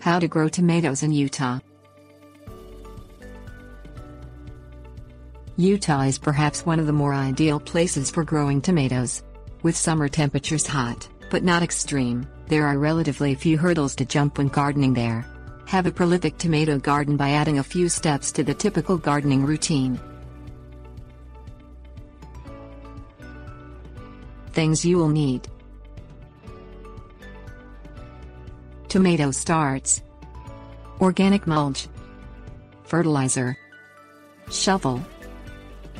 How to grow tomatoes in Utah. Utah is perhaps one of the more ideal places for growing tomatoes. With summer temperatures hot, but not extreme, there are relatively few hurdles to jump when gardening there. Have a prolific tomato garden by adding a few steps to the typical gardening routine. Things you will need: tomato starts, organic mulch, fertilizer, shovel.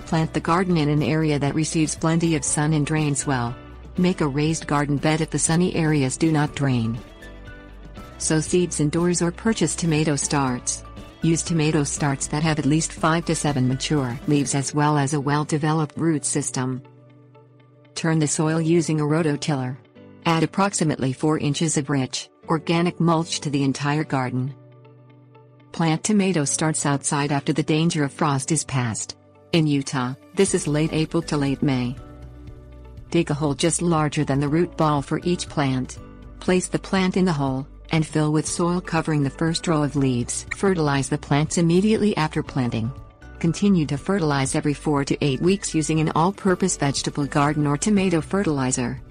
Plant the garden in an area that receives plenty of sun and drains well. Make a raised garden bed if the sunny areas do not drain. Sow seeds indoors or purchase tomato starts. Use tomato starts that have at least 5 to 7 mature leaves as well as a well-developed root system. Turn the soil using a rototiller. Add approximately 4 inches of rich, organic mulch to the entire garden. Plant tomato starts outside after the danger of frost is past. In Utah, this is late April to late May. Dig a hole just larger than the root ball for each plant. Place the plant in the hole, and fill with soil covering the first row of leaves. Fertilize the plants immediately after planting. Continue to fertilize every 4 to 8 weeks using an all-purpose vegetable garden or tomato fertilizer.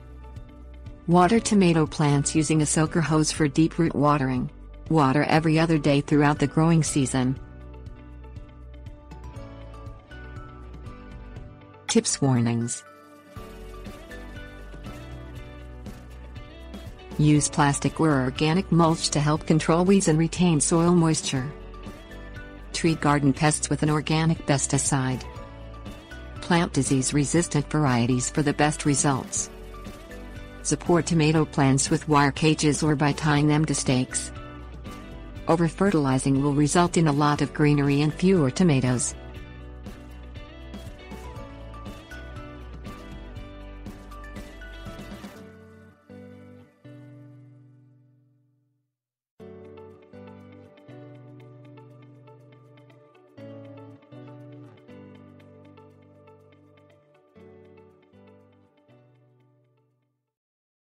Water tomato plants using a soaker hose for deep root watering. Water every other day throughout the growing season. Tips warnings. Use plastic or organic mulch to help control weeds and retain soil moisture. Treat garden pests with an organic pesticide. Plant disease-resistant varieties for the best results. Support tomato plants with wire cages or by tying them to stakes. Over-fertilizing will result in a lot of greenery and fewer tomatoes.